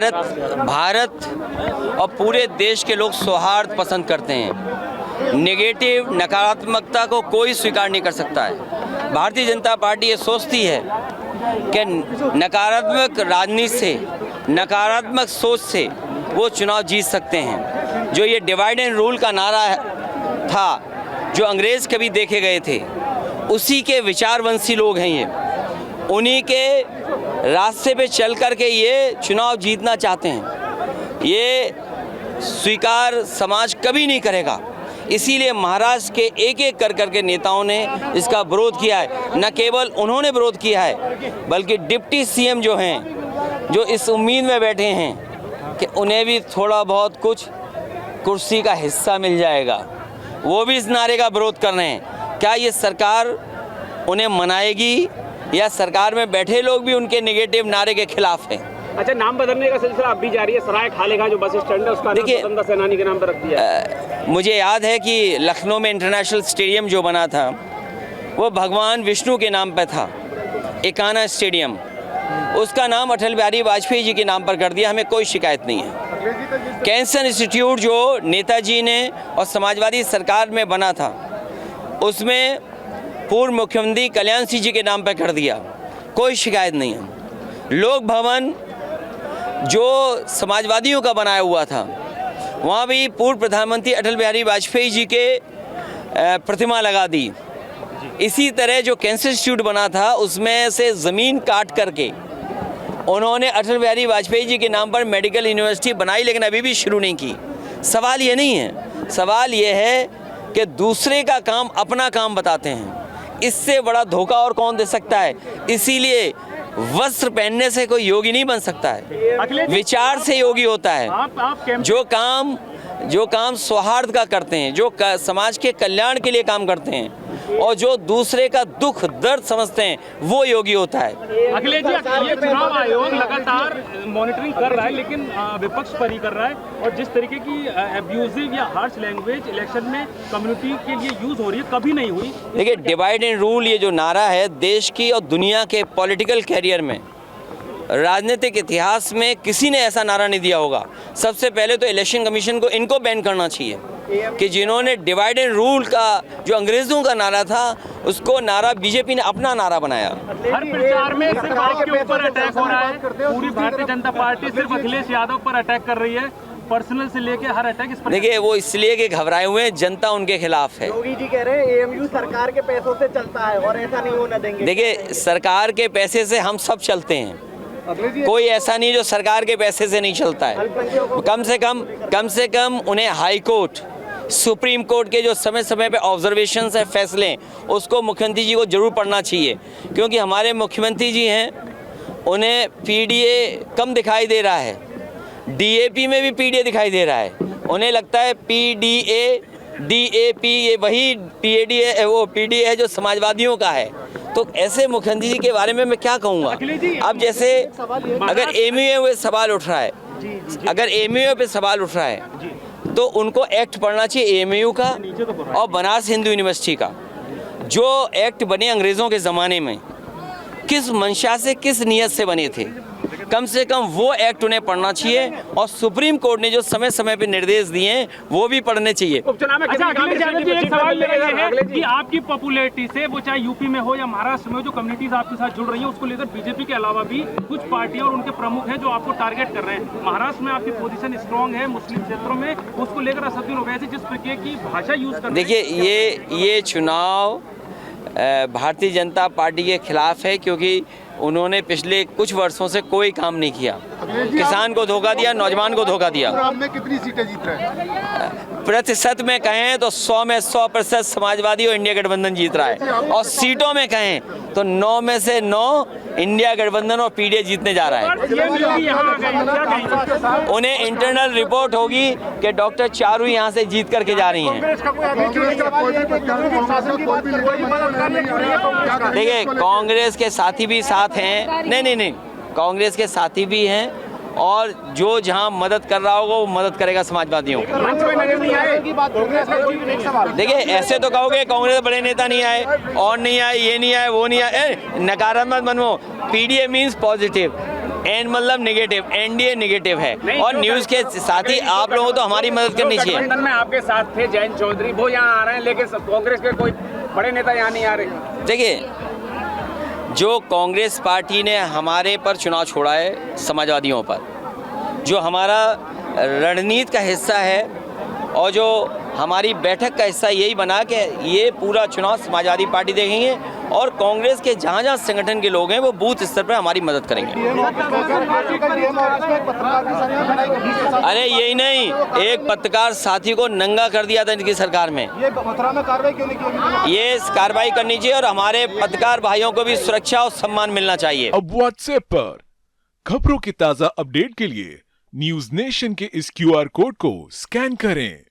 भारत और पूरे देश के लोग सौहार्द पसंद करते हैं। नेगेटिव नकारात्मकता को कोई स्वीकार नहीं कर सकता है। भारतीय जनता पार्टी ये सोचती है कि नकारात्मक राजनीति से, नकारात्मक सोच से वो चुनाव जीत सकते हैं। जो ये डिवाइड एंड रूल का नारा था, जो अंग्रेज़ कभी देखे गए थे, उसी के विचारवंशी लोग हैं ये। उन्हीं के रास्ते पे चल कर के ये चुनाव जीतना चाहते हैं। ये स्वीकार समाज कभी नहीं करेगा। इसीलिए महाराष्ट्र के एक एक कर के नेताओं ने इसका विरोध किया है। न केवल उन्होंने विरोध किया है, बल्कि डिप्टी सीएम जो हैं, जो इस उम्मीद में बैठे हैं कि उन्हें भी थोड़ा बहुत कुछ कुर्सी का हिस्सा मिल जाएगा, वो भी इस नारे का विरोध कर रहे हैं। क्या ये सरकार उन्हें मनाएगी या सरकार में बैठे लोग भी उनके नेगेटिव नारे के खिलाफ हैं? अच्छा, नाम बदलने का सिलसिला अब भी जारी है। सराय खाले का जो बस स्टैंड है उसका नाम स्वतंत्रता सेनानी के नाम पर रख दिया। मुझे याद है कि लखनऊ में इंटरनेशनल स्टेडियम जो बना था वो भगवान विष्णु के नाम पर था, एकाना स्टेडियम। उसका नाम अटल बिहारी वाजपेयी जी के नाम पर कर दिया। हमें कोई शिकायत नहीं है। कैंसर इंस्टीट्यूट जो नेताजी ने और समाजवादी सरकार में बना था, उसमें पूर्व मुख्यमंत्री कल्याण सिंह जी के नाम पर कर दिया। कोई शिकायत नहीं है। लोक भवन जो समाजवादियों का बनाया हुआ था, वहाँ भी पूर्व प्रधानमंत्री अटल बिहारी वाजपेयी जी के प्रतिमा लगा दी। इसी तरह जो कैंसर इंस्टीट्यूट बना था, उसमें से ज़मीन काट करके उन्होंने अटल बिहारी वाजपेयी जी के नाम पर मेडिकल यूनिवर्सिटी बनाई, लेकिन अभी भी शुरू नहीं की। सवाल ये नहीं है, सवाल ये है कि दूसरे का काम अपना काम बताते हैं। इससे बड़ा धोखा और कौन दे सकता है? इसीलिए वस्त्र पहनने से कोई योगी नहीं बन सकता है, विचार से योगी होता है। जो काम सौहार्द का करते हैं, जो समाज के कल्याण के लिए काम करते हैं और जो दूसरे का दुख दर्द समझते हैं, वो योगी होता है। अखिलेश जी, ये चुनाव आयोग लगातार मॉनिटरिंग कर रहा है, लेकिन विपक्ष पर ही कर रहा है। और जिस तरीके की अब्यूजिव या हार्श लैंग्वेज इलेक्शन में कम्युनिटी के लिए यूज हो रही है, कभी नहीं हुई। देखिए, डिवाइड एंड रूल ये जो नारा है, देश की और दुनिया के पॉलिटिकल कैरियर में, राजनीतिक इतिहास में किसी ने ऐसा नारा नहीं दिया होगा। सबसे पहले तो इलेक्शन कमीशन को इनको बैन करना चाहिए कि जिन्होंने डिवाइड एंड रूल का जो अंग्रेज़ों का नारा था, उसको नारा बीजेपी ने अपना नारा बनाया। हर प्रचार में सिर्फ आपके ऊपर अटैक हो रहा है। पूरी भारतीय जनता पार्टी सिर्फ अखिलेश यादव पर अटैक कर रही है, पर्सनल से लेके हर अटैक इस पर। देखिए, वो इसलिए कि घबराए हुए हैं, जनता उनके खिलाफ है। योगी जी कह रहे हैं एएमयू सरकार के पैसों से चलता है और ऐसा नहीं होना देंगे। देखिए, सरकार के पैसे से हम सब चलते हैं, कोई ऐसा नहीं जो सरकार के पैसे से नहीं चलता है। कम से कम उन्हें हाई कोर्ट, सुप्रीम कोर्ट के जो समय समय पे ऑब्जर्वेशंस है, फैसले, उसको मुख्यमंत्री जी को जरूर पढ़ना चाहिए। क्योंकि हमारे मुख्यमंत्री जी हैं, उन्हें पीडीए कम दिखाई दे रहा है, डीएपी में भी पीडीए दिखाई दे रहा है। उन्हें लगता है पीडीए डीएपी ये वही पीडीए वो पीडीए है जो समाजवादियों का है। तो ऐसे मुख्यमंत्री जी के बारे में मैं क्या कहूँगा? अब जैसे अगर एमयूए पे सवाल उठ रहा है, अगर एमयूए पे सवाल उठ रहा है, तो उनको एक्ट पढ़ना चाहिए एएमयू का और बनारस हिंदू यूनिवर्सिटी का। जो एक्ट बने अंग्रेज़ों के ज़माने में, किस मंशा से, किस नियत से बने थे, कम से कम वो एक्ट उन्हें पढ़ना चाहिए। और सुप्रीम कोर्ट ने जो समय समय पे निर्देश दिए हैं, वो भी पढ़ने चाहिए। उपचुनाव में एक सवाल है कि आपकी पॉपुलैरिटी से, वो चाहे यूपी में हो या महाराष्ट्र में हो, जो कम्युनिटीज आपके साथ जुड़ रही है, उसको लेकर बीजेपी के अलावा भी कुछ पार्टियां और उनके प्रमुख हैं जो आपको टारगेट कर रहे हैं। महाराष्ट्र में आपकी पोजीशन स्ट्रांग है, मुस्लिम क्षेत्रों में, उसको लेकर असदुद्दीन ओवैसी जिस प्रकार की भाषा यूज कर। देखिए, ये चुनाव भारतीय जनता पार्टी के खिलाफ है, क्योंकि उन्होंने पिछले कुछ वर्षों से कोई काम नहीं किया। किसान को धोखा दिया, नौजवान को धोखा दिया। में कितनी सीटें जीत रहे हैं? प्रतिशत में कहें तो 100 में 100% समाजवादी और इंडिया गठबंधन जीत रहा है, और सीटों में कहें तो 9 में से 9 इंडिया गठबंधन और पीडीए जीतने जा रहा है। उन्हें इंटरनल रिपोर्ट होगी कि डॉक्टर चारू यहाँ से जीत करके जा रही हैं। देखिए, कांग्रेस के साथी भी साथ हैं, नहीं, कांग्रेस के साथी भी हैं, और जो जहां मदद कर रहा होगा वो मदद करेगा समाजवादियों को। देखिए, ऐसे तो कहोगे कांग्रेस बड़े नेता नहीं आए, और नहीं आए, ये नहीं आए, वो नहीं आए, नकारात्मक मत लो। पीडीए मीन्स पॉजिटिव, एंड मतलब नेगेटिव, एनडीए नेगेटिव है। और न्यूज़ के साथ ही आप लोगों को तो हमारी मदद करनी चाहिए। गठबंधन में आपके साथ थे जयंत चौधरी, वो यहाँ आ रहे हैं, लेकिन कांग्रेस के कोई बड़े नेता यहाँ नहीं आ रहे। देखिए, जो कांग्रेस पार्टी ने हमारे पर चुनाव छोड़ा है, समाजवादियों पर, जो हमारा रणनीति का हिस्सा है और जो हमारी बैठक का हिस्सा यही बना कि ये पूरा चुनाव समाजवादी पार्टी देखेंगे और कांग्रेस के जहाँ जहाँ संगठन के लोग हैं वो बूथ स्तर पर हमारी मदद करेंगे। अरे यही नहीं, एक पत्रकार साथी को नंगा कर दिया था इनकी सरकार में। ये मथुरा में कार्रवाई क्यों नहीं की? ये कार्रवाई करनी चाहिए और हमारे पत्रकार भाइयों को भी सुरक्षा और सम्मान मिलना चाहिए। अब व्हाट्सएप पर खबरों की ताजा अपडेट के लिए न्यूज नेशन के इस QR कोड को स्कैन करें।